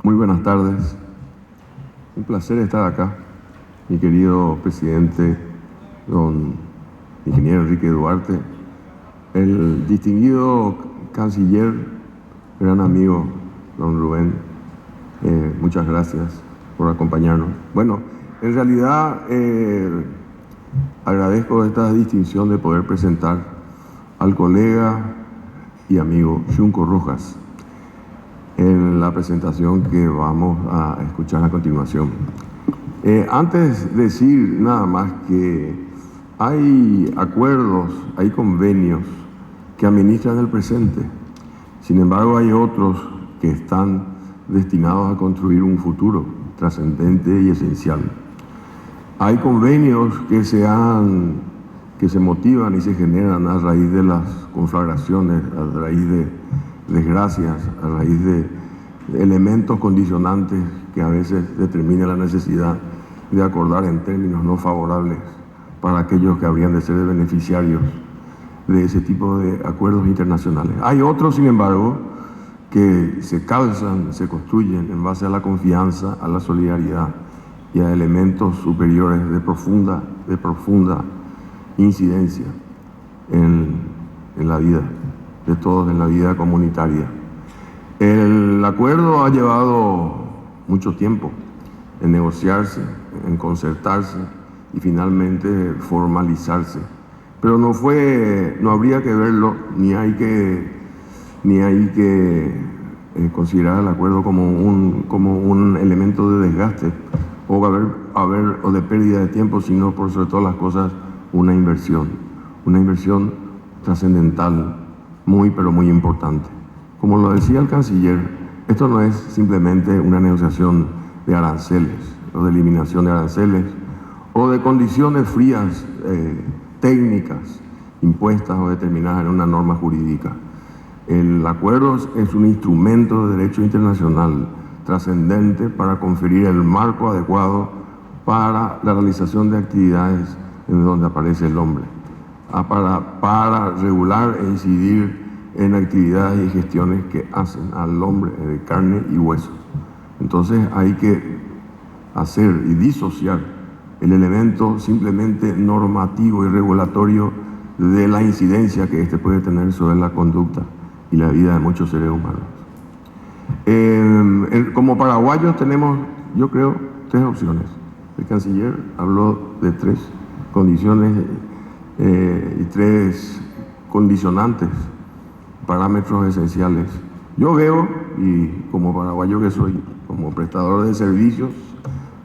Muy buenas tardes. Un placer estar acá, mi querido presidente, don ingeniero Enrique Duarte, el distinguido canciller, gran amigo, don Rubén. Muchas gracias por acompañarnos. Bueno, en realidad agradezco esta distinción de poder presentar al colega y amigo Junco Rojas en la presentación que vamos a escuchar a continuación. Antes de decir nada más que hay acuerdos, hay convenios que administran el presente. Sin embargo, hay otros que están destinados a construir un futuro trascendente y esencial. Hay convenios que se motivan y se generan a raíz de las conflagraciones, a raíz de desgracias, a raíz de elementos condicionantes que a veces determinan la necesidad de acordar en términos no favorables para aquellos que habrían de ser beneficiarios de ese tipo de acuerdos internacionales. Hay otros, sin embargo, que se calzan, se construyen en base a la confianza, a la solidaridad y a elementos superiores de profunda incidencia en la vida de todos, en la vida comunitaria. El acuerdo ha llevado mucho tiempo en negociarse, en concertarse y finalmente formalizarse. Pero no habría que verlo, ni hay que considerar el acuerdo como un elemento de desgaste o de pérdida de tiempo, sino por sobre todas las cosas una inversión trascendental, pero muy importante. Como lo decía el canciller, esto no es simplemente una negociación de aranceles o de eliminación de aranceles o de condiciones frías técnicas impuestas o determinadas en una norma jurídica. El acuerdo es un instrumento de derecho internacional trascendente para conferir el marco adecuado para la realización de actividades en donde aparece el hombre, para regular e incidir en actividades y gestiones que hacen al hombre de carne y hueso. Entonces hay que hacer y disociar el elemento simplemente normativo y regulatorio de la incidencia que éste puede tener sobre la conducta y la vida de muchos seres humanos. Como paraguayos tenemos, yo creo, tres opciones. El canciller habló de tres condiciones y tres condicionantes, parámetros esenciales. Yo veo, y como paraguayo que soy, como prestador de servicios,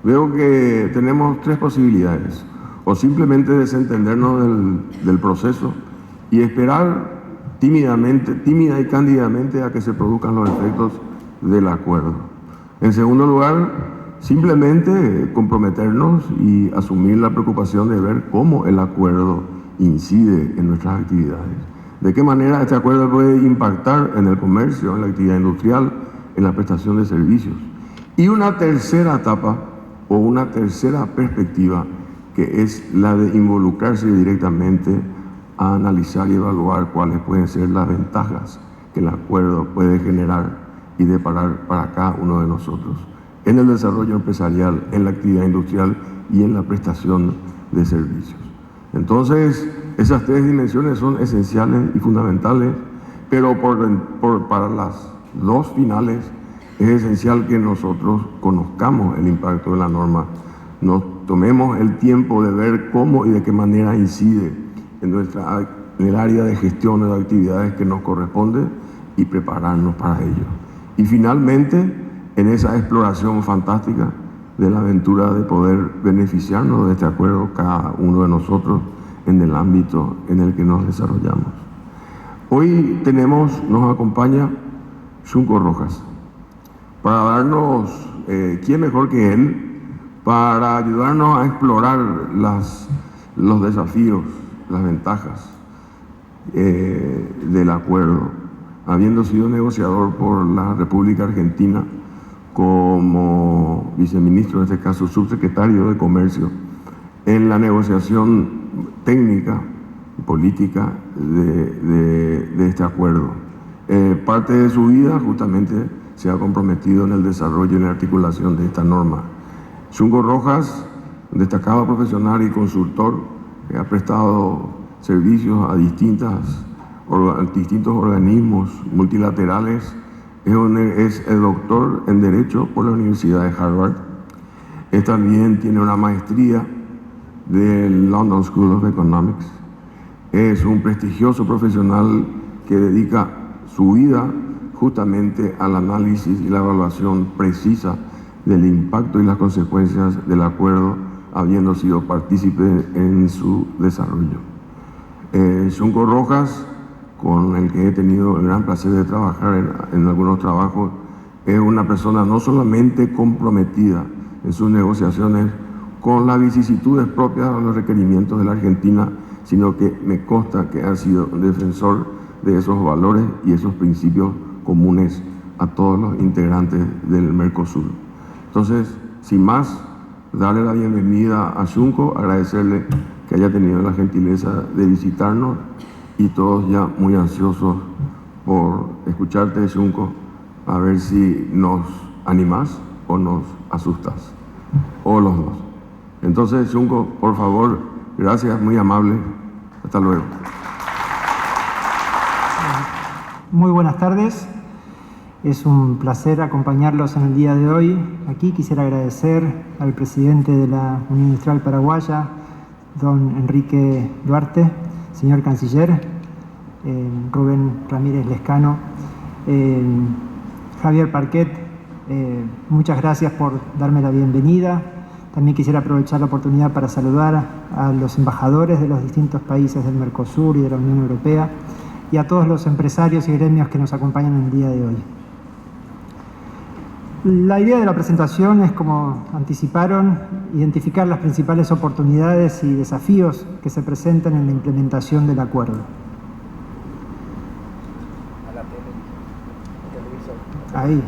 veo que tenemos tres posibilidades: o simplemente desentendernos del proceso y esperar tímida y cándidamente a que se produzcan los efectos del acuerdo. En segundo lugar, simplemente comprometernos y asumir la preocupación de ver cómo el acuerdo incide en nuestras actividades. De qué manera este acuerdo puede impactar en el comercio, en la actividad industrial, en la prestación de servicios. Y una tercera etapa o una tercera perspectiva, que es la de involucrarse directamente a analizar y evaluar cuáles pueden ser las ventajas que el acuerdo puede generar y deparar para cada uno de nosotros en el desarrollo empresarial, en la actividad industrial y en la prestación de servicios. Entonces, esas tres dimensiones son esenciales y fundamentales, pero para las dos finales es esencial que nosotros conozcamos el impacto de la norma, nos tomemos el tiempo de ver cómo y de qué manera incide en el área de gestión de las actividades que nos corresponde y prepararnos para ello. Y finalmente, en esa exploración fantástica de la aventura de poder beneficiarnos de este acuerdo cada uno de nosotros en el ámbito en el que nos desarrollamos. Hoy nos acompaña Junco Rojas para darnos, ¿quién mejor que él?, para ayudarnos a explorar los desafíos, las ventajas del acuerdo, habiendo sido negociador por la República Argentina como viceministro, en este caso subsecretario de Comercio, en la negociación técnica y política de este acuerdo. Parte de su vida justamente se ha comprometido en el desarrollo y en la articulación de esta norma. Xunco Rojas, destacado profesional y consultor, que ha prestado servicios a distintos organismos multilaterales, es el doctor en Derecho por la Universidad de Harvard. Él también tiene una maestría del London School of Economics. Es un prestigioso profesional que dedica su vida justamente al análisis y la evaluación precisa del impacto y las consecuencias del acuerdo, habiendo sido partícipe en su desarrollo. Xunco Rojas, con el que he tenido el gran placer de trabajar en algunos trabajos, es una persona no solamente comprometida en sus negociaciones con las vicisitudes propias de los requerimientos de la Argentina, sino que me consta que ha sido un defensor de esos valores y esos principios comunes a todos los integrantes del Mercosur. Entonces, sin más, darle la bienvenida a Xunco, agradecerle que haya tenido la gentileza de visitarnos y todos ya muy ansiosos por escucharte, Xunco, a ver si nos animás o nos asustas, o los dos. Entonces, Xunco, por favor, gracias, muy amable. Hasta luego. Muy buenas tardes. Es un placer acompañarlos en el día de hoy. Aquí quisiera agradecer al presidente de la Unión Industrial Paraguaya, don Enrique Duarte, señor canciller, Rubén Ramírez Lescano, Javier Parquet, muchas gracias por darme la bienvenida. También quisiera aprovechar la oportunidad para saludar a los embajadores de los distintos países del Mercosur y de la Unión Europea y a todos los empresarios y gremios que nos acompañan en el día de hoy. La idea de la presentación es, como anticiparon, identificar las principales oportunidades y desafíos que se presentan en la implementación del acuerdo. Ahí.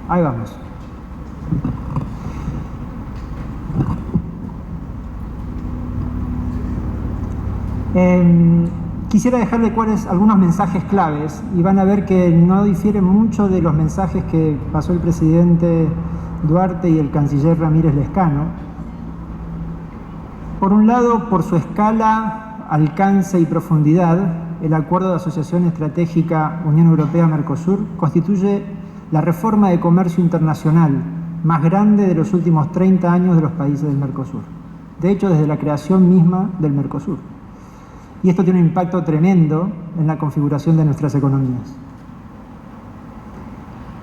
Ahí vamos. Quisiera dejarle algunos mensajes claves y van a ver que no difieren mucho de los mensajes que pasó el presidente Duarte y el canciller Ramírez Lescano. Por un lado, por su escala, alcance y profundidad, el Acuerdo de Asociación Estratégica Unión Europea-Mercosur constituye la reforma de comercio internacional más grande de los últimos 30 años de los países del Mercosur. De hecho, desde la creación misma del Mercosur. Y esto tiene un impacto tremendo en la configuración de nuestras economías.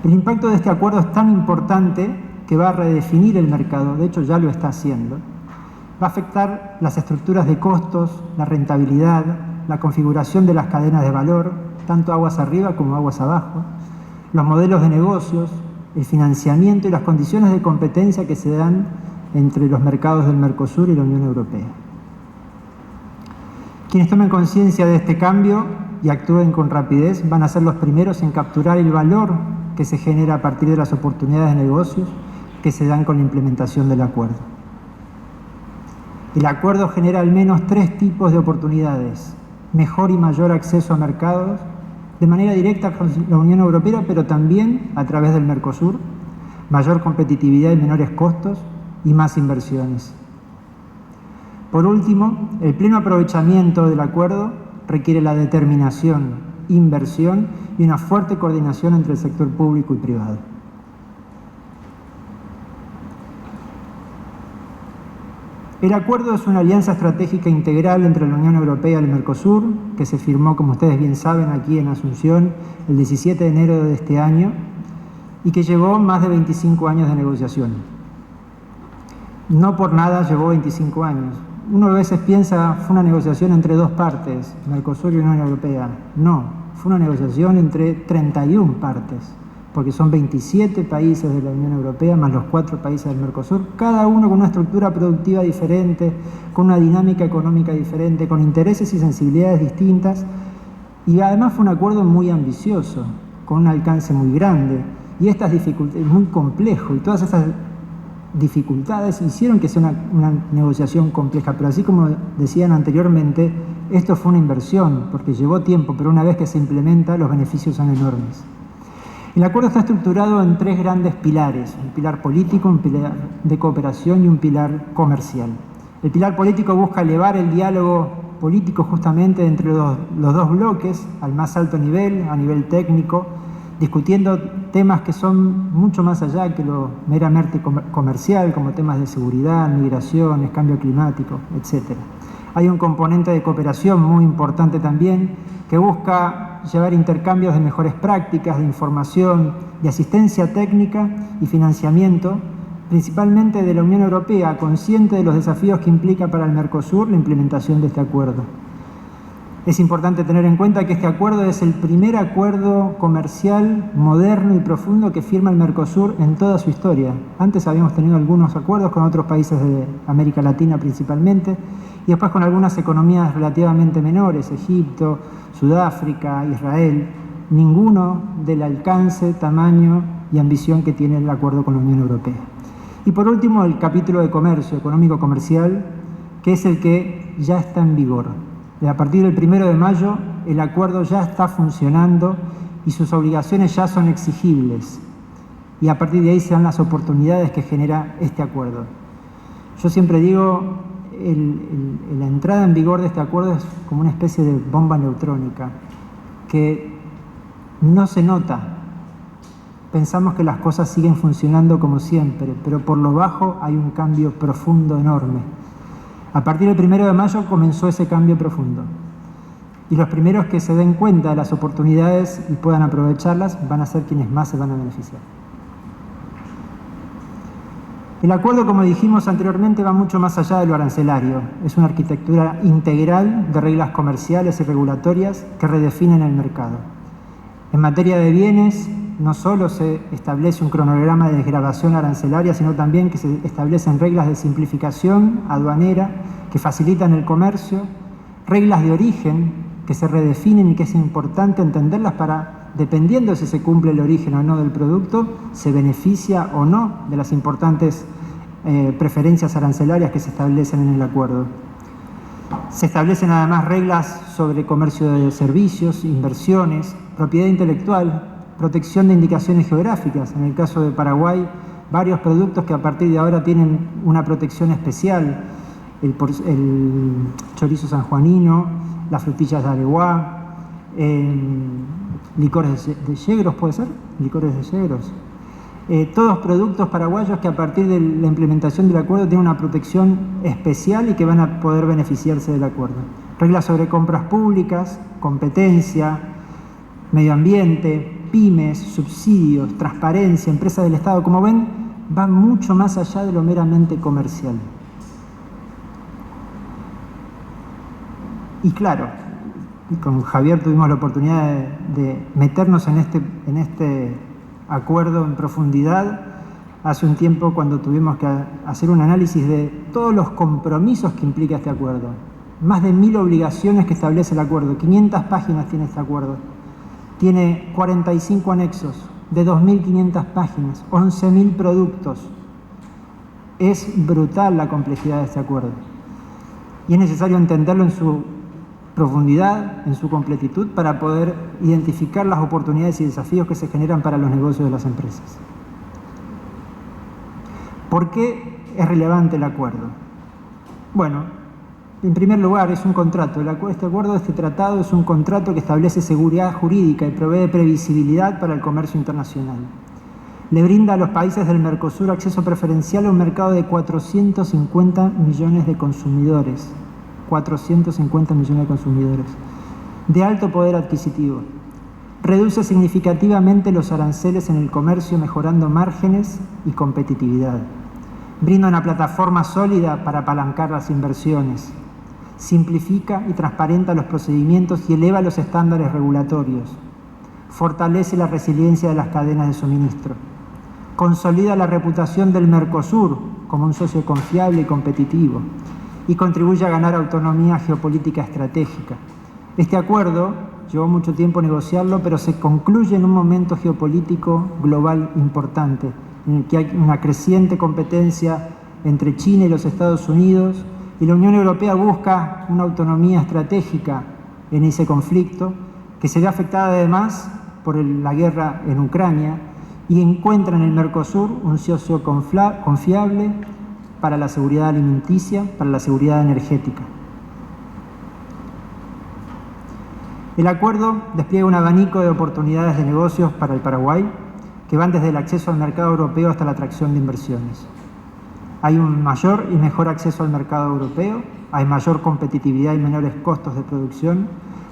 El impacto de este acuerdo es tan importante que va a redefinir el mercado, de hecho ya lo está haciendo. Va a afectar las estructuras de costos, la rentabilidad, la configuración de las cadenas de valor, tanto aguas arriba como aguas abajo, los modelos de negocios, el financiamiento y las condiciones de competencia que se dan entre los mercados del Mercosur y la Unión Europea. Quienes tomen conciencia de este cambio y actúen con rapidez van a ser los primeros en capturar el valor que se genera a partir de las oportunidades de negocios que se dan con la implementación del acuerdo. El acuerdo genera al menos 3 tipos de oportunidades: mejor y mayor acceso a mercados, de manera directa con la Unión Europea, pero también a través del Mercosur, mayor competitividad y menores costos y más inversiones. Por último, el pleno aprovechamiento del acuerdo requiere la determinación, inversión y una fuerte coordinación entre el sector público y privado. El acuerdo es una alianza estratégica integral entre la Unión Europea y el Mercosur, que se firmó, como ustedes bien saben, aquí en Asunción el 17 de enero de este año y que llevó más de 25 años de negociación. No por nada llevó 25 años. Uno a veces piensa, fue una negociación entre 2 partes, Mercosur y Unión Europea. No, fue una negociación entre 31 partes, porque son 27 países de la Unión Europea más los 4 países del Mercosur, cada uno con una estructura productiva diferente, con una dinámica económica diferente, con intereses y sensibilidades distintas, y además fue un acuerdo muy ambicioso, con un alcance muy grande, y estas dificultades, muy complejo, y todas esas dificultades hicieron que sea una negociación compleja, pero así como decían anteriormente, Esto fue una inversión, porque llevó tiempo, pero una vez que se implementa, los beneficios son enormes. El acuerdo está estructurado en 3 grandes pilares: un pilar político, un pilar de cooperación y un pilar comercial. El pilar político busca elevar el diálogo político justamente entre los dos bloques al más alto nivel, a nivel técnico, discutiendo temas que son mucho más allá que lo meramente comercial, como temas de seguridad, migraciones, cambio climático, etc. Hay un componente de cooperación muy importante también que busca llevar intercambios de mejores prácticas, de información, de asistencia técnica y financiamiento, principalmente de la Unión Europea, consciente de los desafíos que implica para el Mercosur la implementación de este acuerdo. Es importante tener en cuenta que este acuerdo es el primer acuerdo comercial moderno y profundo que firma el Mercosur en toda su historia. Antes habíamos tenido algunos acuerdos con otros países de América Latina principalmente, y después con algunas economías relativamente menores, Egipto, Sudáfrica, Israel. Ninguno del alcance, tamaño y ambición que tiene el acuerdo con la Unión Europea. Y por último, el capítulo de comercio económico-comercial, que es el que ya está en vigor. A partir del 1 de mayo, el acuerdo ya está funcionando y sus obligaciones ya son exigibles. Y a partir de ahí se dan las oportunidades que genera este acuerdo. Yo siempre digo, la entrada en vigor de este acuerdo es como una especie de bomba neutrónica, que no se nota. Pensamos que las cosas siguen funcionando como siempre, pero por lo bajo hay un cambio profundo enorme. A partir del 1 de mayo comenzó ese cambio profundo. Y los primeros que se den cuenta de las oportunidades y puedan aprovecharlas van a ser quienes más se van a beneficiar. El acuerdo, como dijimos anteriormente, va mucho más allá de lo arancelario. Es una arquitectura integral de reglas comerciales y regulatorias que redefinen el mercado. En materia de bienes, no solo se establece un cronograma de desgravación arancelaria, sino también que se establecen reglas de simplificación aduanera que facilitan el comercio, reglas de origen que se redefinen y que es importante entenderlas para, dependiendo de si se cumple el origen o no del producto, se beneficia o no de las importantes preferencias arancelarias que se establecen en el acuerdo. Se establecen además reglas sobre comercio de servicios, inversiones, propiedad intelectual, protección de indicaciones geográficas. En el caso de Paraguay, varios productos que a partir de ahora tienen una protección especial: el chorizo sanjuanino, las frutillas de Areguá, licores de yegros, ¿puede ser? Licores de yegros. Todos productos paraguayos que a partir de la implementación del acuerdo tienen una protección especial y que van a poder beneficiarse del acuerdo. Reglas sobre compras públicas, competencia, medio ambiente, pymes, subsidios, transparencia, empresas del Estado. Como ven, va mucho más allá de lo meramente comercial. Y claro, con Javier tuvimos la oportunidad de meternos en este acuerdo en profundidad hace un tiempo, cuando tuvimos que hacer un análisis de todos los compromisos que implica este acuerdo. Más de 1000 obligaciones que establece el acuerdo, 500 páginas tiene este acuerdo. Tiene 45 anexos de 2.500 páginas, 11.000 productos. Es brutal la complejidad de este acuerdo. Y es necesario entenderlo en su profundidad, en su completitud, para poder identificar las oportunidades y desafíos que se generan para los negocios de las empresas. ¿Por qué es relevante el acuerdo? Bueno, en primer lugar, es un contrato. Este tratado es un contrato que establece seguridad jurídica y provee previsibilidad para el comercio internacional. Le brinda a los países del Mercosur acceso preferencial a un mercado de 450 millones de consumidores. 450 millones de consumidores, de alto poder adquisitivo. Reduce significativamente los aranceles en el comercio, mejorando márgenes y competitividad. Brinda una plataforma sólida para apalancar las inversiones. Simplifica y transparenta los procedimientos y eleva los estándares regulatorios. Fortalece la resiliencia de las cadenas de suministro. Consolida la reputación del Mercosur como un socio confiable y competitivo, y contribuye a ganar autonomía geopolítica estratégica. Este acuerdo llevó mucho tiempo negociarlo, pero se concluye en un momento geopolítico global importante, en el que hay una creciente competencia entre China y los Estados Unidos, Y la Unión Europea busca una autonomía estratégica en ese conflicto, que se ve afectada además por la guerra en Ucrania, y encuentra en el Mercosur un socio confiable para la seguridad alimenticia, para la seguridad energética. El acuerdo despliega un abanico de oportunidades de negocios para el Paraguay, que van desde el acceso al mercado europeo hasta la atracción de inversiones. Hay un mayor y mejor acceso al mercado europeo, hay mayor competitividad y menores costos de producción,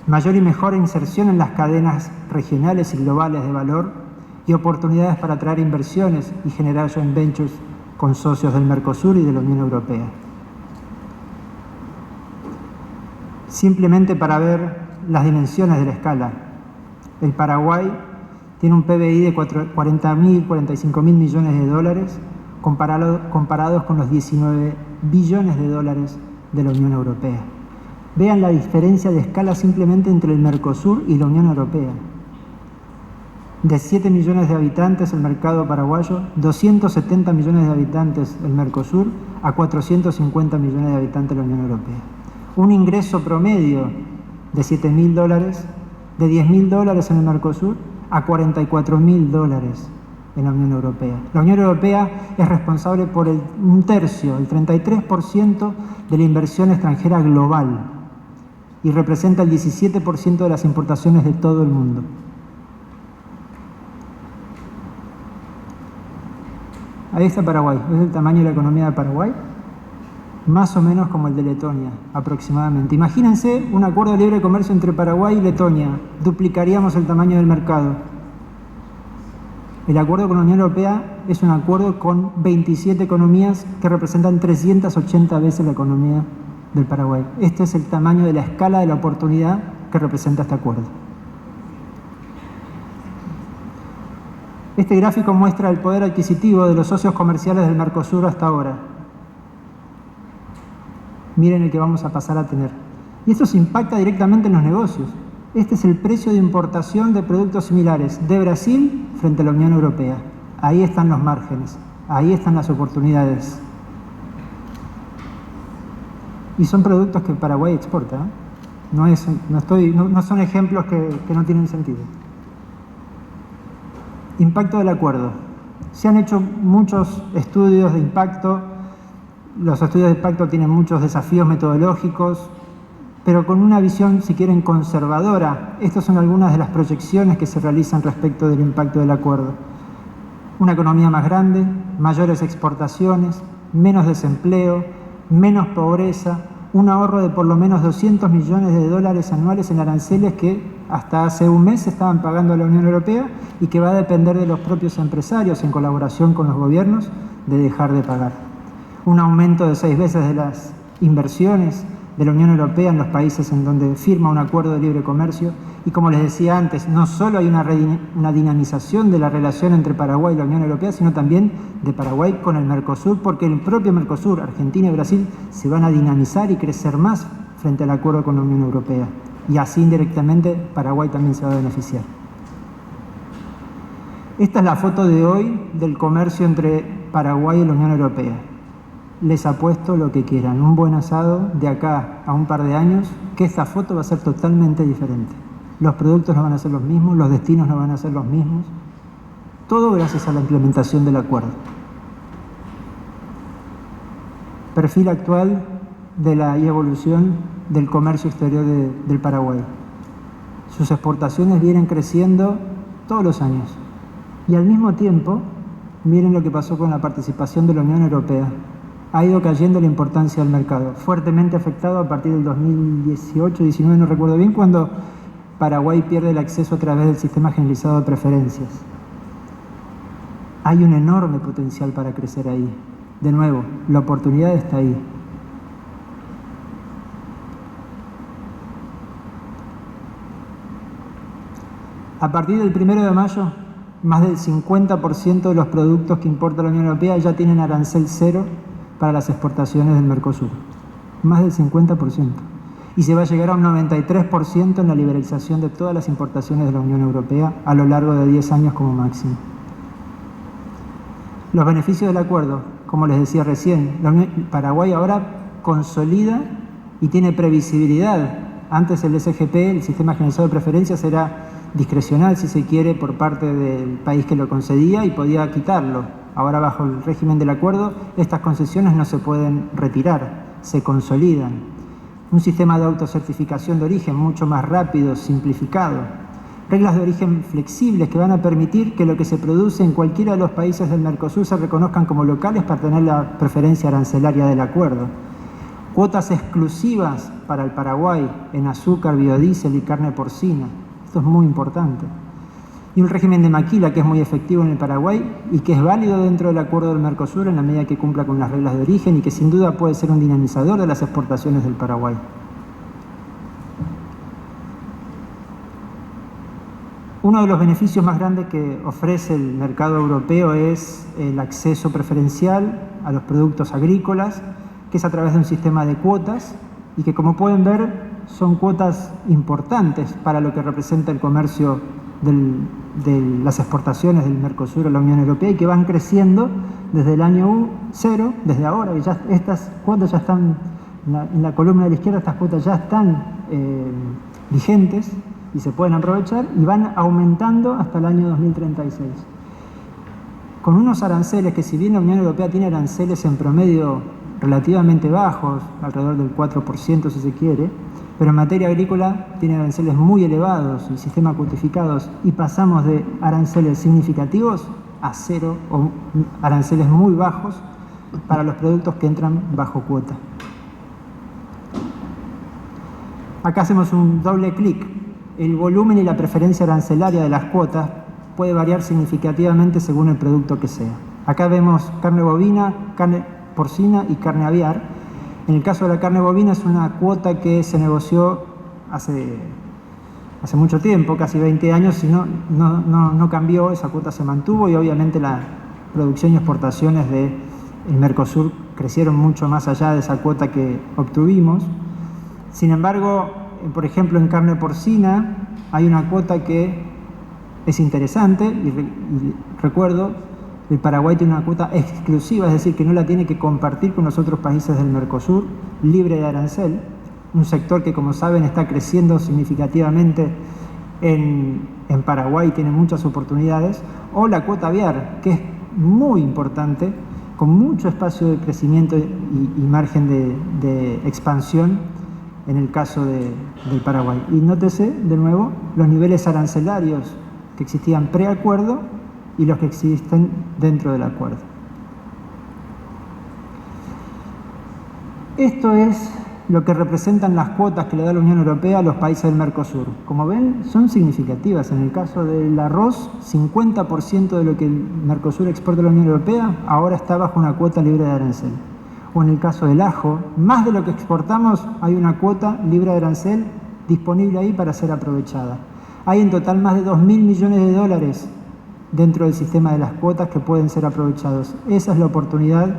mayor y mejor inserción en las cadenas regionales y globales de valor y oportunidades para atraer inversiones y generar joint ventures con socios del Mercosur y de la Unión Europea. Simplemente para ver las dimensiones de la escala, el Paraguay tiene un PBI de 45.000 millones de dólares comparados con los 19 billones de dólares de la Unión Europea. Vean la diferencia de escala simplemente entre el Mercosur y la Unión Europea. De 7 millones de habitantes el mercado paraguayo, 270 millones de habitantes el Mercosur, a 450 millones de habitantes la Unión Europea. Un ingreso promedio de $7.000, de $10.000 en el Mercosur a $44.000 en la Unión Europea. La Unión Europea es responsable por un tercio, el 33% de la inversión extranjera global y representa el 17% de las importaciones de todo el mundo. Ahí está Paraguay, es el tamaño de la economía de Paraguay, más o menos como el de Letonia, aproximadamente. Imagínense un acuerdo de libre comercio entre Paraguay y Letonia, duplicaríamos el tamaño del mercado. El acuerdo con la Unión Europea es un acuerdo con 27 economías que representan 380 veces la economía del Paraguay. Este es el tamaño de la escala de la oportunidad que representa este acuerdo. Este gráfico muestra el poder adquisitivo de los socios comerciales del Mercosur hasta ahora. Miren el que vamos a pasar a tener. Y esto se impacta directamente en los negocios. Este es el precio de importación de productos similares de Brasil frente a la Unión Europea. Ahí están los márgenes, ahí están las oportunidades. Y son productos que Paraguay exporta, ¿eh? No son ejemplos que no tienen sentido. Impacto del acuerdo. Se han hecho muchos estudios de impacto. Los estudios de impacto tienen muchos desafíos metodológicos, pero con una visión, si quieren, conservadora. Estas son algunas de las proyecciones que se realizan respecto del impacto del acuerdo. Una economía más grande, mayores exportaciones, menos desempleo, menos pobreza, un ahorro de por lo menos 200 millones de dólares anuales en aranceles que hasta hace un mes estaban pagando a la Unión Europea y que va a depender de los propios empresarios, en colaboración con los gobiernos, de dejar de pagar. Un aumento de 6 veces de las inversiones de la Unión Europea en los países en donde firma un acuerdo de libre comercio. Y como les decía antes, no solo hay una dinamización de la relación entre Paraguay y la Unión Europea, sino también de Paraguay con el Mercosur, porque el propio Mercosur, Argentina y Brasil, se van a dinamizar y crecer más frente al acuerdo con la Unión Europea. Y así indirectamente Paraguay también se va a beneficiar. Esta es la foto de hoy del comercio entre Paraguay y la Unión Europea. Les apuesto lo que quieran, un buen asado de acá a un par de años, que esta foto va a ser totalmente diferente. Los productos no van a ser los mismos, los destinos no van a ser los mismos. Todo gracias a la implementación del acuerdo. Perfil actual de la evolución del comercio exterior del Paraguay. Sus exportaciones vienen creciendo todos los años. Y al mismo tiempo, miren lo que pasó con la participación de la Unión Europea. Ha ido cayendo la importancia del mercado, fuertemente afectado a partir del 2018-19, no recuerdo bien, cuando Paraguay pierde el acceso a través del sistema generalizado de preferencias. Hay un enorme potencial para crecer ahí. De nuevo, la oportunidad está ahí. A partir del 1 de mayo, más del 50% de los productos que importa la Unión Europea ya tienen arancel cero para las exportaciones del Mercosur. Más del 50%. Y se va a llegar a un 93% en la liberalización de todas las importaciones de la Unión Europea a lo largo de 10 años como máximo. Los beneficios del acuerdo, como les decía recién, Paraguay ahora consolida y tiene previsibilidad. Antes el SGP, el Sistema Generalizado de Preferencias, era discrecional, si se quiere, por parte del país que lo concedía y podía quitarlo. Ahora, bajo el régimen del acuerdo, estas concesiones no se pueden retirar, se consolidan. Un sistema de autocertificación de origen mucho más rápido, simplificado. Reglas de origen flexibles que van a permitir que lo que se produce en cualquiera de los países del Mercosur se reconozcan como locales para tener la preferencia arancelaria del acuerdo. Cuotas exclusivas para el Paraguay en azúcar, biodiesel y carne porcina. Esto es muy importante. Y un régimen de maquila que es muy efectivo en el Paraguay y que es válido dentro del acuerdo del Mercosur en la medida que cumpla con las reglas de origen y que sin duda puede ser un dinamizador de las exportaciones del Paraguay. Uno de los beneficios más grandes que ofrece el mercado europeo es el acceso preferencial a los productos agrícolas, que es a través de un sistema de cuotas y que, como pueden ver, son cuotas importantes para lo que representa el comercio de las exportaciones del Mercosur a la Unión Europea y que van creciendo desde el año 0, desde ahora, y ya estas cuotas ya están, en la columna de la izquierda, estas cuotas ya están vigentes y se pueden aprovechar y van aumentando hasta el año 2036. Con unos aranceles que, si bien la Unión Europea tiene aranceles en promedio relativamente bajos, alrededor del 4% si se quiere, pero en materia agrícola tiene aranceles muy elevados, el sistema cuotificados, y pasamos de aranceles significativos a cero o aranceles muy bajos para los productos que entran bajo cuota. Acá hacemos un doble clic. El volumen y la preferencia arancelaria de las cuotas puede variar significativamente según el producto que sea. Acá vemos carne bovina, carne porcina y carne aviar. En el caso de la carne bovina es una cuota que se negoció hace mucho tiempo, casi 20 años, y no cambió, esa cuota se mantuvo y obviamente la producción y exportaciones del Mercosur crecieron mucho más allá de esa cuota que obtuvimos. Sin embargo, por ejemplo, en carne porcina hay una cuota que es interesante y recuerdo, el Paraguay tiene una cuota exclusiva, es decir, que no la tiene que compartir con los otros países del Mercosur, libre de arancel, un sector que, como saben, está creciendo significativamente en Paraguay y tiene muchas oportunidades, o la cuota aviar, que es muy importante, con mucho espacio de crecimiento y margen de expansión en el caso del Paraguay. Y nótese, de nuevo, los niveles arancelarios que existían preacuerdo y los que existen dentro del acuerdo. Esto es lo que representan las cuotas que le da la Unión Europea a los países del Mercosur. Como ven, son significativas. En el caso del arroz, 50% de lo que el Mercosur exporta a la Unión Europea ahora está bajo una cuota libre de arancel. O en el caso del ajo, más de lo que exportamos hay una cuota libre de arancel disponible ahí para ser aprovechada. Hay en total más de 2.000 millones de dólares dentro del sistema de las cuotas que pueden ser aprovechados. Esa es la oportunidad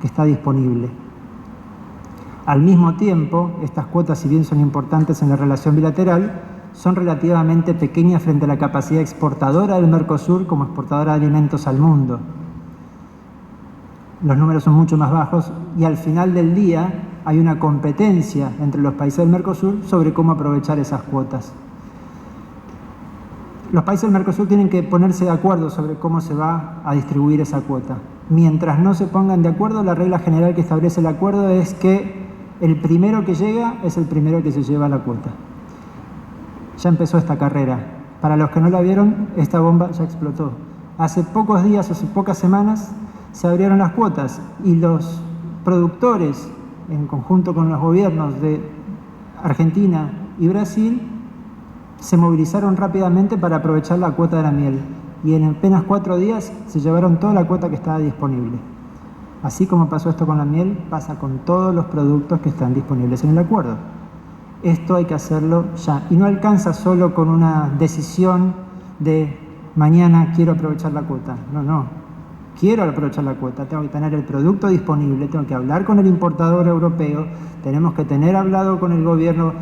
que está disponible. Al mismo tiempo, estas cuotas, si bien son importantes en la relación bilateral, son relativamente pequeñas frente a la capacidad exportadora del Mercosur como exportadora de alimentos al mundo. Los números son mucho más bajos y al final del día hay una competencia entre los países del Mercosur sobre cómo aprovechar esas cuotas. Los países del Mercosur tienen que ponerse de acuerdo sobre cómo se va a distribuir esa cuota. Mientras no se pongan de acuerdo, la regla general que establece el acuerdo es que el primero que llega es el primero que se lleva la cuota. Ya empezó esta carrera. Para los que no la vieron, esta bomba ya explotó. Hace pocos días, hace pocas semanas, se abrieron las cuotas y los productores, en conjunto con los gobiernos de Argentina y Brasil, se movilizaron rápidamente para aprovechar la cuota de la miel y en apenas 4 días se llevaron toda la cuota que estaba disponible. Así como pasó esto con la miel, pasa con todos los productos que están disponibles en el acuerdo. Esto hay que hacerlo ya y no alcanza solo con una decisión de mañana quiero aprovechar la cuota. No, quiero aprovechar la cuota, tengo que tener el producto disponible, tengo que hablar con el importador europeo, tenemos que tener hablado con el gobierno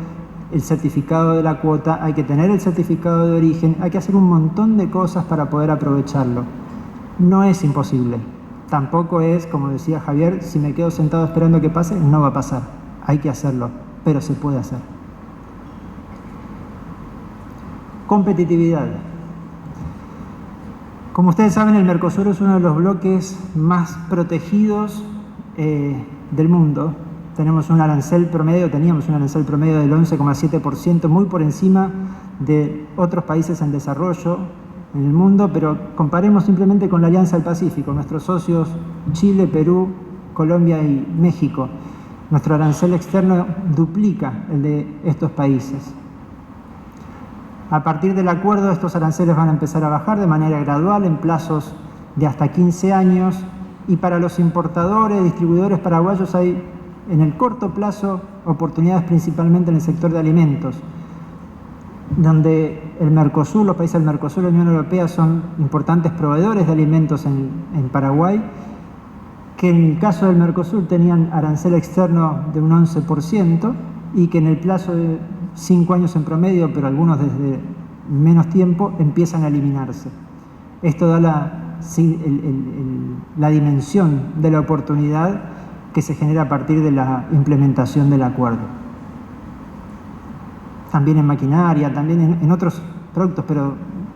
el certificado de la cuota, hay que tener el certificado de origen, hay que hacer un montón de cosas para poder aprovecharlo. No es imposible, Tampoco es, como decía Javier, si me quedo sentado esperando que pase, no va a pasar. Hay que hacerlo, pero se puede hacer. Competitividad. Como ustedes saben, el Mercosur es uno de los bloques más protegidos del mundo. Teníamos un arancel promedio del 11,7%, muy por encima de otros países en desarrollo en el mundo, pero comparemos simplemente con la Alianza del Pacífico, nuestros socios Chile, Perú, Colombia y México. Nuestro arancel externo duplica el de estos países. A partir del acuerdo, estos aranceles van a empezar a bajar de manera gradual en plazos de hasta 15 años, y para los importadores, distribuidores paraguayos hay en el corto plazo oportunidades principalmente en el sector de alimentos, donde el Mercosur, los países del Mercosur y la Unión Europea son importantes proveedores de alimentos en Paraguay, que en el caso del Mercosur tenían arancel externo de un 11% y que en el plazo de 5 años en promedio, pero algunos desde menos tiempo, empiezan a eliminarse. Esto da la dimensión de la oportunidad que se genera a partir de la implementación del acuerdo. También en maquinaria, también en otros productos, pero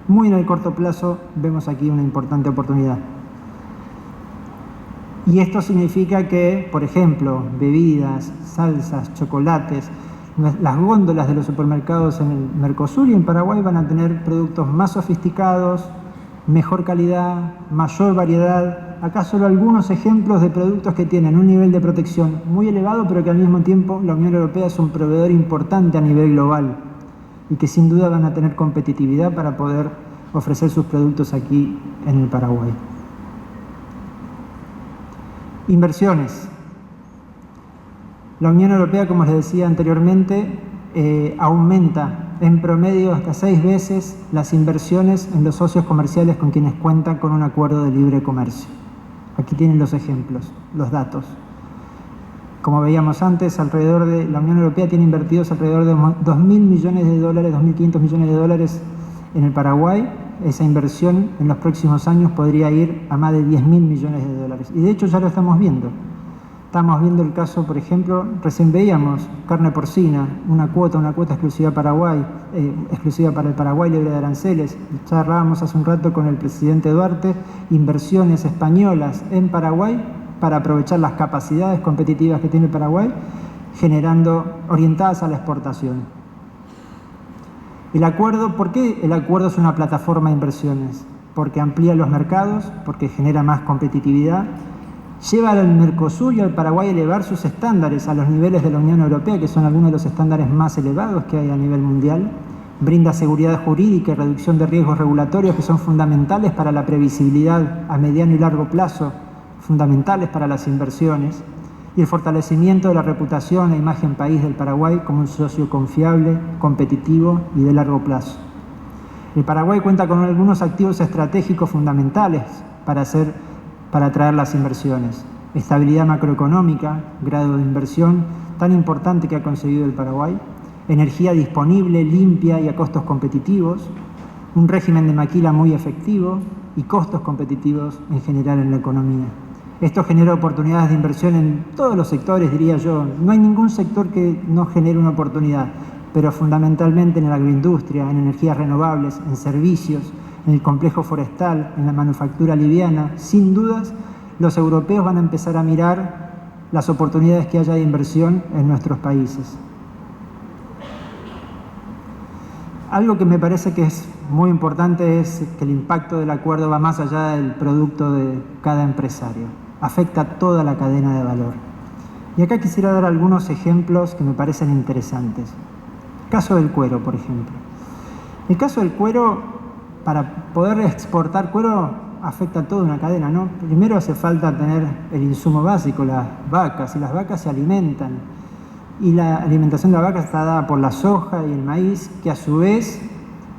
muy en el corto plazo vemos aquí una importante oportunidad. Y esto significa que, por ejemplo, bebidas, salsas, chocolates, las góndolas de los supermercados en el Mercosur y en Paraguay van a tener productos más sofisticados, mejor calidad, mayor variedad. Acá solo algunos ejemplos de productos que tienen un nivel de protección muy elevado, pero que al mismo tiempo la Unión Europea es un proveedor importante a nivel global y que sin duda van a tener competitividad para poder ofrecer sus productos aquí en el Paraguay. Inversiones. La Unión Europea, como les decía anteriormente, aumenta en promedio hasta 6 veces las inversiones en los socios comerciales con quienes cuentan con un acuerdo de libre comercio. Aquí tienen los ejemplos, los datos. Como veíamos antes, la Unión Europea tiene invertidos alrededor de 2.000 millones de dólares, 2.500 millones de dólares en el Paraguay. Esa inversión en los próximos años podría ir a más de 10.000 millones de dólares. Y de hecho ya lo estamos viendo. Estamos viendo el caso, por ejemplo, recién veíamos carne porcina, una cuota exclusiva Paraguay, exclusiva para el Paraguay, libre de aranceles. Charlábamos hace un rato con el presidente Duarte, inversiones españolas en Paraguay para aprovechar las capacidades competitivas que tiene el Paraguay, orientadas a la exportación. El acuerdo, ¿por qué el acuerdo es una plataforma de inversiones? Porque amplía los mercados, porque genera más competitividad, lleva al Mercosur y al Paraguay a elevar sus estándares a los niveles de la Unión Europea, que son algunos de los estándares más elevados que hay a nivel mundial, brinda seguridad jurídica y reducción de riesgos regulatorios que son fundamentales para la previsibilidad a mediano y largo plazo, fundamentales para las inversiones, y el fortalecimiento de la reputación e imagen país del Paraguay como un socio confiable, competitivo y de largo plazo. El Paraguay cuenta con algunos activos estratégicos fundamentales para atraer las inversiones. Estabilidad macroeconómica, grado de inversión tan importante que ha conseguido el Paraguay, energía disponible, limpia y a costos competitivos, un régimen de maquila muy efectivo y costos competitivos en general en la economía. Esto genera oportunidades de inversión en todos los sectores, diría yo. No hay ningún sector que no genere una oportunidad, pero fundamentalmente en la agroindustria, en energías renovables, en servicios, en el complejo forestal, en la manufactura liviana. Sin dudas, los europeos van a empezar a mirar las oportunidades que haya de inversión en nuestros países. Algo que me parece que es muy importante es que el impacto del acuerdo va más allá del producto de cada empresario. Afecta a toda la cadena de valor. Y acá quisiera dar algunos ejemplos que me parecen interesantes. El caso del cuero, por ejemplo. El caso del cuero, para poder exportar cuero, afecta a toda una cadena, ¿no? Primero hace falta tener el insumo básico, las vacas, y las vacas se alimentan. Y la alimentación de la vaca está dada por la soja y el maíz, que a su vez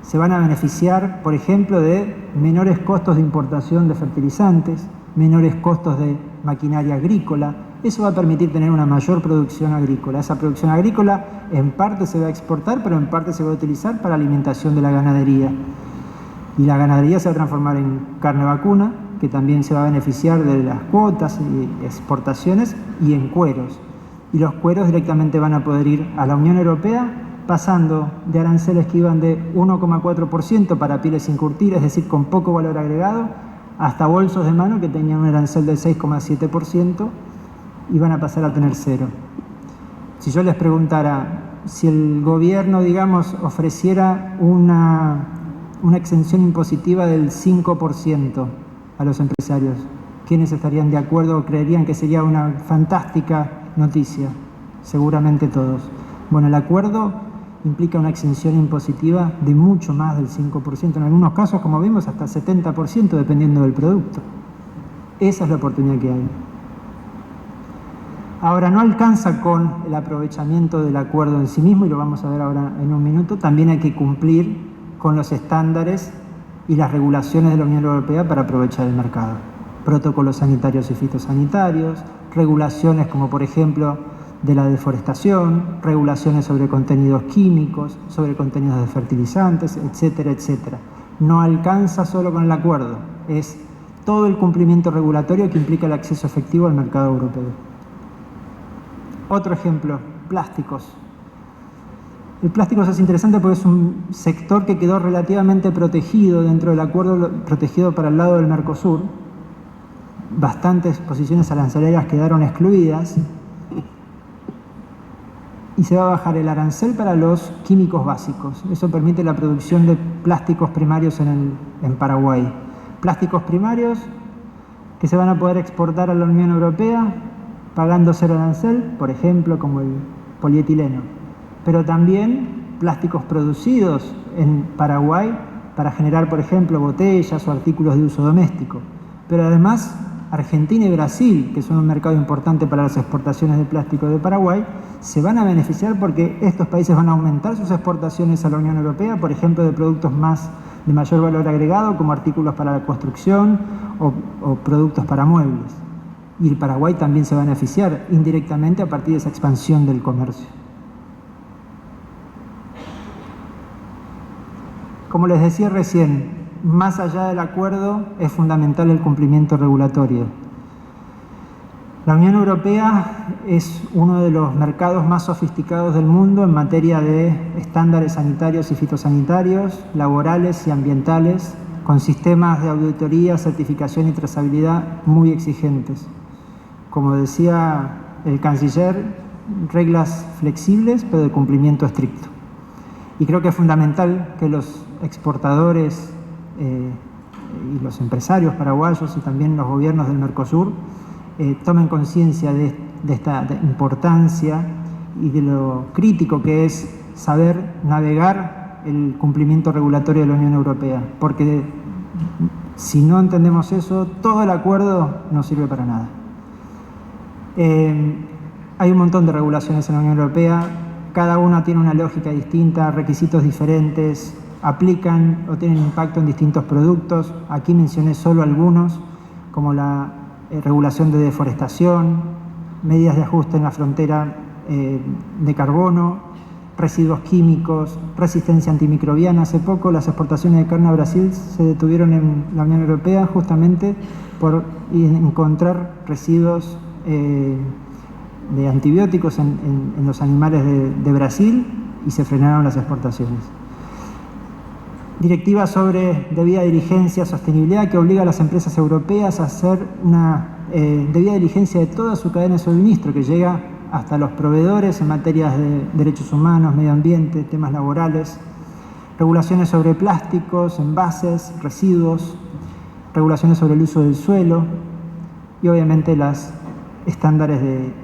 se van a beneficiar, por ejemplo, de menores costos de importación de fertilizantes, menores costos de maquinaria agrícola. Eso va a permitir tener una mayor producción agrícola. Esa producción agrícola en parte se va a exportar, pero en parte se va a utilizar para alimentación de la ganadería. Y la ganadería se va a transformar en carne vacuna que también se va a beneficiar de las cuotas y exportaciones, y en cueros. Y los cueros directamente van a poder ir a la Unión Europea, pasando de aranceles que iban de 1,4% para pieles sin curtir, es decir, con poco valor agregado, hasta bolsos de mano que tenían un arancel del 6,7% y van a pasar a tener cero. Si yo les preguntara, si el gobierno, digamos, ofreciera una exención impositiva del 5% a los empresarios, ¿quiénes estarían de acuerdo o creerían que sería una fantástica noticia? Seguramente todos. Bueno, el acuerdo implica una exención impositiva de mucho más del 5%, en algunos casos, como vimos, hasta 70% dependiendo del producto. Esa es la oportunidad que hay. Ahora, no alcanza con el aprovechamiento del acuerdo en sí mismo, y lo vamos a ver ahora en un minuto. También hay que cumplir con los estándares y las regulaciones de la Unión Europea para aprovechar el mercado. Protocolos sanitarios y fitosanitarios, regulaciones como por ejemplo de la deforestación, regulaciones sobre contenidos químicos, sobre contenidos de fertilizantes, etcétera, etcétera. No alcanza solo con el acuerdo, es todo el cumplimiento regulatorio que implica el acceso efectivo al mercado europeo. Otro ejemplo, plásticos. El plástico es interesante porque es un sector que quedó relativamente protegido dentro del acuerdo, protegido para el lado del Mercosur. Bastantes posiciones arancelarias quedaron excluidas y se va a bajar el arancel para los químicos básicos. Eso permite la producción de plásticos primarios en Paraguay. Plásticos primarios que se van a poder exportar a la Unión Europea pagando cero arancel, por ejemplo, como el polietileno. Pero también plásticos producidos en Paraguay para generar, por ejemplo, botellas o artículos de uso doméstico. Pero además, Argentina y Brasil, que son un mercado importante para las exportaciones de plástico de Paraguay, se van a beneficiar porque estos países van a aumentar sus exportaciones a la Unión Europea, por ejemplo, de productos de mayor valor agregado, como artículos para la construcción o productos para muebles. Y el Paraguay también se va a beneficiar indirectamente a partir de esa expansión del comercio. Como les decía recién, más allá del acuerdo es fundamental el cumplimiento regulatorio. La Unión Europea es uno de los mercados más sofisticados del mundo en materia de estándares sanitarios y fitosanitarios, laborales y ambientales, con sistemas de auditoría, certificación y trazabilidad muy exigentes. Como decía el canciller, reglas flexibles pero de cumplimiento estricto. Y creo que es fundamental que los exportadores y los empresarios paraguayos y también los gobiernos del Mercosur tomen conciencia de esta importancia y de lo crítico que es saber navegar el cumplimiento regulatorio de la Unión Europea, porque si no entendemos eso, todo el acuerdo no sirve para nada. Hay un montón de regulaciones en la Unión Europea, cada una tiene una lógica distinta, requisitos diferentes, aplican o tienen impacto en distintos productos. Aquí mencioné solo algunos, como la regulación de deforestación, medidas de ajuste en la frontera de carbono, residuos químicos, resistencia antimicrobiana. Hace poco las exportaciones de carne a Brasil se detuvieron en la Unión Europea justamente por encontrar residuos de antibióticos en los animales de Brasil y se frenaron las exportaciones. Directiva sobre debida diligencia, sostenibilidad, que obliga a las empresas europeas a hacer una debida diligencia de toda su cadena de suministro, que llega hasta los proveedores en materias de derechos humanos, medio ambiente, temas laborales, regulaciones sobre plásticos, envases, residuos, regulaciones sobre el uso del suelo y obviamente los estándares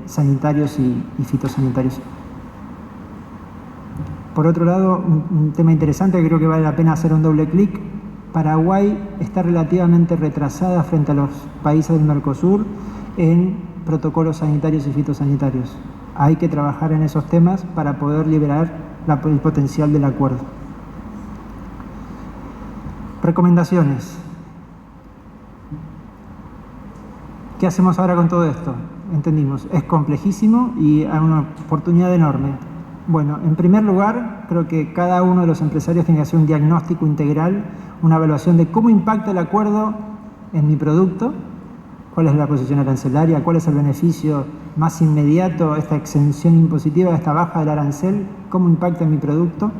sanitarios y fitosanitarios. Por otro lado, un tema interesante que creo que vale la pena hacer un doble clic. Paraguay está relativamente retrasada frente a los países del Mercosur en protocolos sanitarios y fitosanitarios. Hay que trabajar en esos temas para poder liberar el potencial del acuerdo. Recomendaciones. ¿Qué hacemos ahora con todo esto? Entendimos, es complejísimo y hay una oportunidad enorme. Bueno, en primer lugar, creo que cada uno de los empresarios tiene que hacer un diagnóstico integral, una evaluación de cómo impacta el acuerdo en mi producto, cuál es la posición arancelaria, cuál es el beneficio más inmediato, esta exención impositiva, esta baja del arancel, cómo impacta en mi producto.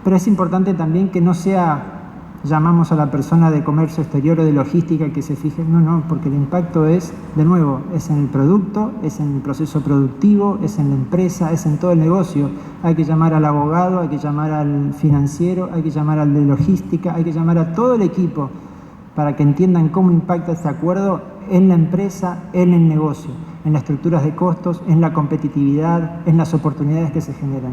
Pero es importante también que no sea, llamamos a la persona de comercio exterior o de logística que se fije, no, porque el impacto es, de nuevo, es en el producto, es en el proceso productivo, es en la empresa, es en todo el negocio. Hay que llamar al abogado, hay que llamar al financiero, hay que llamar al de logística, hay que llamar a todo el equipo para que entiendan cómo impacta este acuerdo en la empresa, en el negocio, en las estructuras de costos, en la competitividad, en las oportunidades que se generan.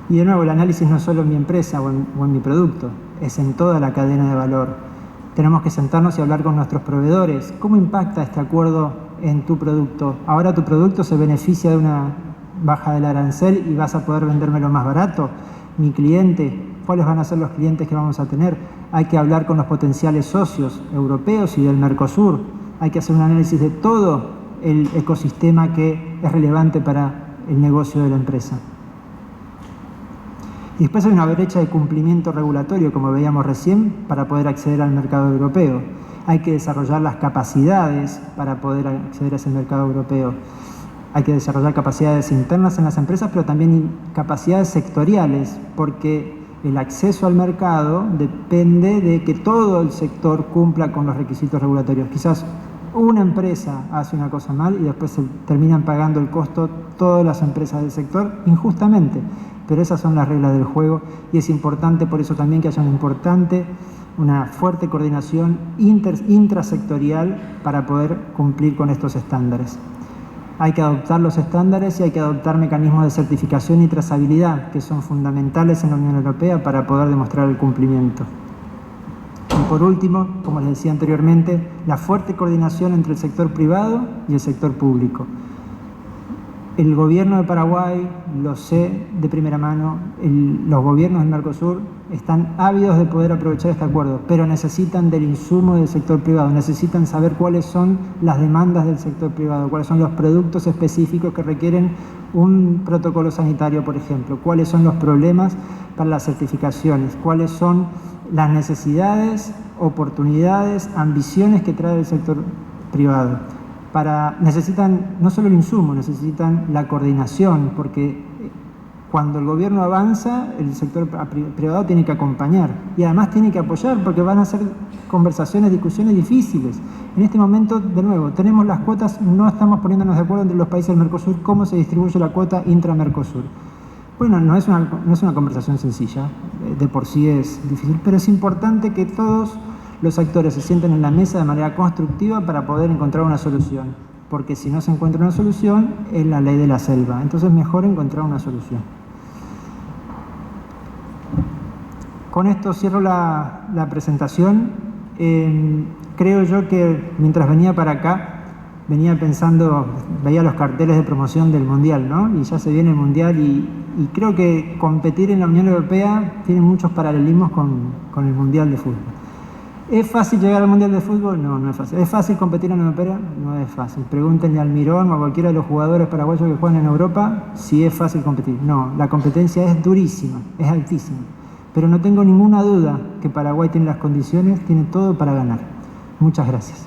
Y de nuevo, el análisis no es solo en mi empresa o en mi producto, es en toda la cadena de valor. Tenemos que sentarnos y hablar con nuestros proveedores. ¿Cómo impacta este acuerdo en tu producto? Ahora tu producto se beneficia de una baja del arancel y vas a poder vendérmelo más barato. Mi cliente, ¿cuáles van a ser los clientes que vamos a tener? Hay que hablar con los potenciales socios europeos y del Mercosur. Hay que hacer un análisis de todo el ecosistema que es relevante para el negocio de la empresa. Y después hay una brecha de cumplimiento regulatorio, como veíamos recién, para poder acceder al mercado europeo. Hay que desarrollar las capacidades para poder acceder a ese mercado europeo. Hay que desarrollar capacidades internas en las empresas, pero también capacidades sectoriales, porque el acceso al mercado depende de que todo el sector cumpla con los requisitos regulatorios. Quizás una empresa hace una cosa mal y después se terminan pagando el costo todas las empresas del sector injustamente. Pero esas son las reglas del juego y es importante por eso también que haya una fuerte coordinación intrasectorial para poder cumplir con estos estándares. Hay que adoptar los estándares y hay que adoptar mecanismos de certificación y trazabilidad que son fundamentales en la Unión Europea para poder demostrar el cumplimiento. Y por último, como les decía anteriormente, la fuerte coordinación entre el sector privado y el sector público. El gobierno de Paraguay, lo sé de primera mano, los gobiernos del Mercosur están ávidos de poder aprovechar este acuerdo, pero necesitan del insumo del sector privado, necesitan saber cuáles son las demandas del sector privado, cuáles son los productos específicos que requieren un protocolo sanitario, por ejemplo, cuáles son los problemas para las certificaciones, cuáles son las necesidades, oportunidades, ambiciones que trae el sector privado. Necesitan no solo el insumo, necesitan la coordinación, porque cuando el gobierno avanza, el sector privado tiene que acompañar y además tiene que apoyar, porque van a ser conversaciones, discusiones difíciles. En este momento, de nuevo, tenemos las cuotas, no estamos poniéndonos de acuerdo entre los países del Mercosur cómo se distribuye la cuota intra-Mercosur. Bueno, no es una conversación sencilla, de por sí es difícil, pero es importante que todos los actores se sienten en la mesa de manera constructiva para poder encontrar una solución, porque si no se encuentra una solución es la ley de la selva, entonces mejor encontrar una solución. Con esto cierro la presentación. Creo yo que mientras venía para acá, venía pensando, veía los carteles de promoción del Mundial, ¿no? Y ya se viene el Mundial y creo que competir en la Unión Europea tiene muchos paralelismos con el Mundial de fútbol. ¿Es fácil llegar al Mundial de Fútbol? No, no es fácil. ¿Es fácil competir en Europea? No es fácil. Pregúntenle al Mirón o a cualquiera de los jugadores paraguayos que juegan en Europa si es fácil competir. No, la competencia es durísima, es altísima. Pero no tengo ninguna duda que Paraguay tiene las condiciones, tiene todo para ganar. Muchas gracias.